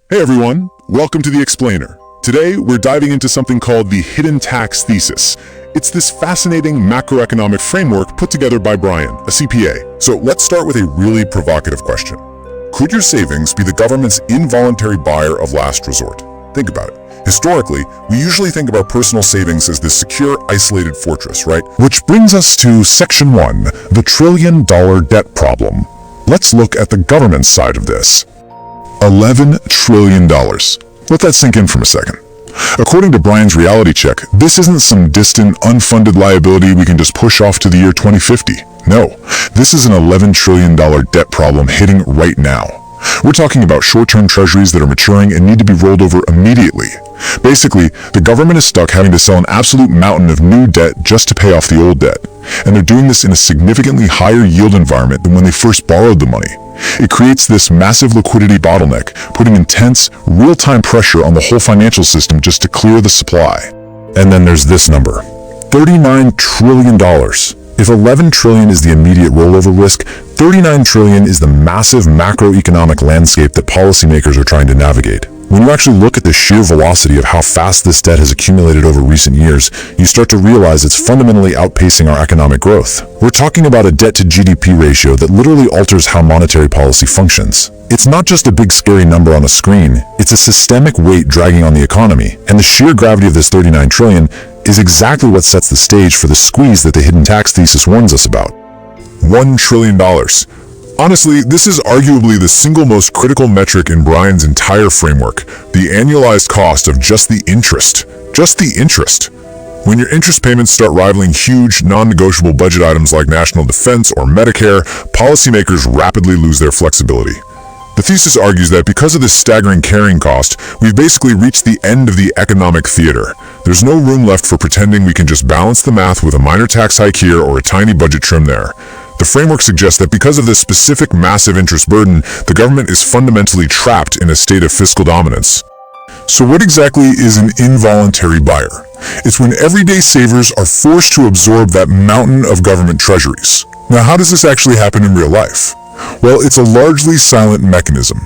Hey everyone, welcome to The Explainer. Today, we're diving into something called the hidden tax thesis. It's this fascinating macroeconomic framework put together by Brian, a CPA. So let's start with a really provocative question. Could your savings be the government's involuntary buyer of last resort? Think about it. Historically, we usually think of our personal savings as this secure, isolated fortress, right? Which brings us to Section 1, the trillion-dollar debt problem. Let's look at the government's side of this. $11 trillion. Let that sink in for a second. According to Brian's reality check, this isn't some distant, unfunded liability we can just push off to the year 2050. No, this is an $11 trillion debt problem hitting right now. We're talking about short-term treasuries that are maturing and need to be rolled over immediately. Basically, the government is stuck having to sell an absolute mountain of new debt just to pay off the old debt. And they're doing this in a significantly higher yield environment than when they first borrowed the money. It creates this massive liquidity bottleneck, putting intense, real-time pressure on the whole financial system just to clear the supply. And then there's this number, $39 trillion. If $11 trillion is the immediate rollover risk, $39 trillion is the massive macroeconomic landscape that policymakers are trying to navigate. When you actually look at the sheer velocity of how fast this debt has accumulated over recent years, you start to realize it's fundamentally outpacing our economic growth. We're talking about a debt-to-GDP ratio that literally alters how monetary policy functions. It's not just a big scary number on a screen, it's a systemic weight dragging on the economy, and the sheer gravity of this $39 trillion is exactly what sets the stage for the squeeze that the hidden tax thesis warns us about. $1 trillion. Honestly, this is arguably the single most critical metric in Brian's entire framework, the annualized cost of just the interest. Just the interest. When your interest payments start rivaling huge, non-negotiable budget items like national defense or Medicare, policymakers rapidly lose their flexibility. The thesis argues that because of this staggering carrying cost, we've basically reached the end of the economic theater. There's no room left for pretending we can just balance the math with a minor tax hike here or a tiny budget trim there. The framework suggests that because of this specific massive interest burden, the government is fundamentally trapped in a state of fiscal dominance. So what exactly is an involuntary buyer? It's when everyday savers are forced to absorb that mountain of government treasuries. Now, how does this actually happen in real life? Well, it's a largely silent mechanism.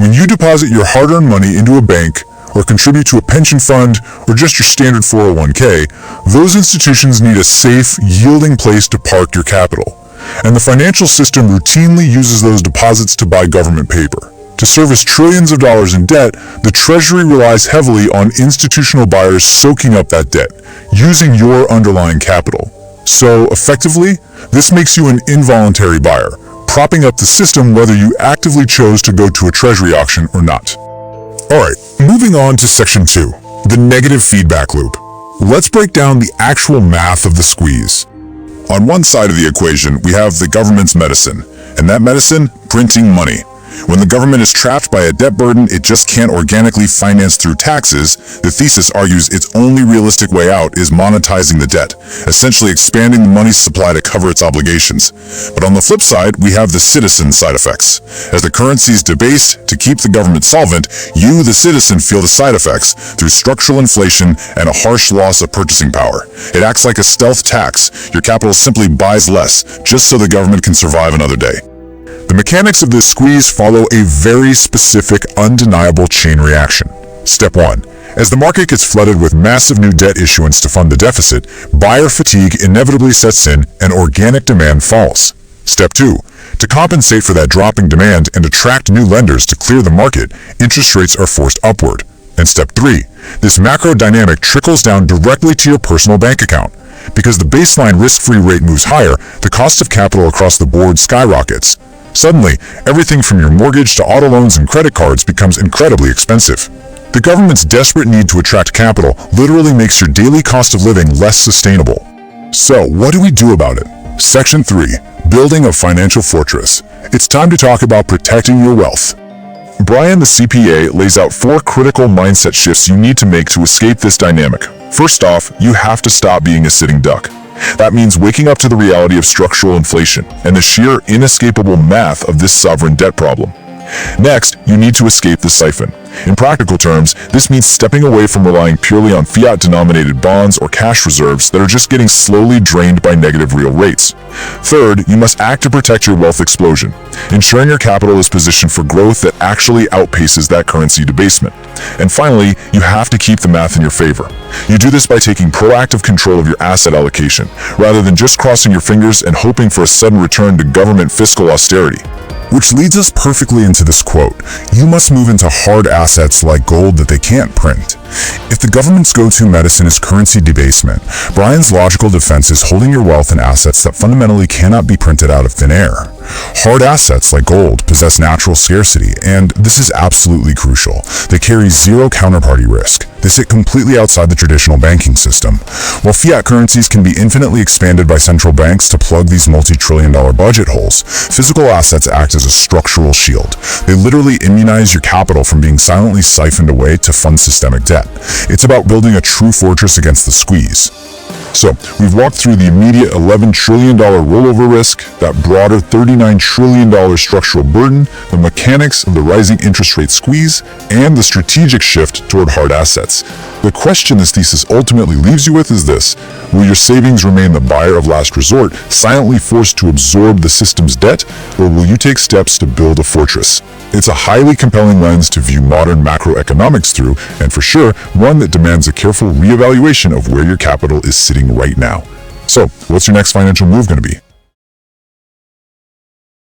When you deposit your hard-earned money into a bank, or contribute to a pension fund, or just your standard 401k, those institutions need a safe, yielding place to park your capital. And the financial system routinely uses those deposits to buy government paper. To service trillions of dollars in debt, the Treasury relies heavily on institutional buyers soaking up that debt, using your underlying capital. So, effectively, this makes you an involuntary buyer, propping up the system whether you actively chose to go to a Treasury auction or not. Alright, moving on to Section 2, the negative feedback loop. Let's break down the actual math of the squeeze. On one side of the equation, we have the government's medicine, and that medicine, printing money. When the government is trapped by a debt burden it just can't organically finance through taxes, the thesis argues its only realistic way out is monetizing the debt, essentially expanding the money's supply to cover its obligations. But on the flip side, we have the citizen side effects. As the currency is debased to keep the government solvent, you, the citizen, feel the side effects through structural inflation and a harsh loss of purchasing power. It acts like a stealth tax. Your capital simply buys less, just so the government can survive another day. The mechanics of this squeeze follow a very specific, undeniable chain reaction. Step 1. As the market gets flooded with massive new debt issuance to fund the deficit, buyer fatigue inevitably sets in and organic demand falls. Step 2. To compensate for that dropping demand and attract new lenders to clear the market, interest rates are forced upward. And Step 3. This macro dynamic trickles down directly to your personal bank account. Because the baseline risk-free rate moves higher, the cost of capital across the board skyrockets. Suddenly, everything from your mortgage to auto loans and credit cards becomes incredibly expensive. The government's desperate need to attract capital literally makes your daily cost of living less sustainable. So, what do we do about it? Section 3. Building a financial fortress. It's time to talk about protecting your wealth. Brian, the CPA, lays out 4 critical mindset shifts you need to make to escape this dynamic. First off, you have to stop being a sitting duck. That means waking up to the reality of structural inflation and the sheer inescapable math of this sovereign debt problem. Next, you need to escape the siphon. In practical terms, this means stepping away from relying purely on fiat-denominated bonds or cash reserves that are just getting slowly drained by negative real rates. Third, you must act to protect your wealth explosion, ensuring your capital is positioned for growth that actually outpaces that currency debasement. And finally, you have to keep the math in your favor. You do this by taking proactive control of your asset allocation, rather than just crossing your fingers and hoping for a sudden return to government fiscal austerity. Which leads us perfectly into this quote: you must move into hard assets like gold that they can't print. If the government's go-to medicine is currency debasement, Brian's logical defense is holding your wealth in assets that fundamentally cannot be printed out of thin air. Hard assets like gold possess natural scarcity, and this is absolutely crucial. They carry zero counterparty risk. They sit completely outside the traditional banking system. While fiat currencies can be infinitely expanded by central banks to plug these multi-trillion-dollar budget holes, physical assets act as a structural shield. They literally immunize your capital from being silently siphoned away to fund systemic debt. It's about building a true fortress against the squeeze. So, we've walked through the immediate $11 trillion rollover risk, that broader $39 trillion structural burden, the mechanics of the rising interest rate squeeze, and the strategic shift toward hard assets. The question this thesis ultimately leaves you with is this: will your savings remain the buyer of last resort, silently forced to absorb the system's debt, or will you take steps to build a fortress? It's a highly compelling lens to view modern macroeconomics through, and for sure, one that demands a careful reevaluation of where your capital is sitting right now. So, what's your next financial move going to be?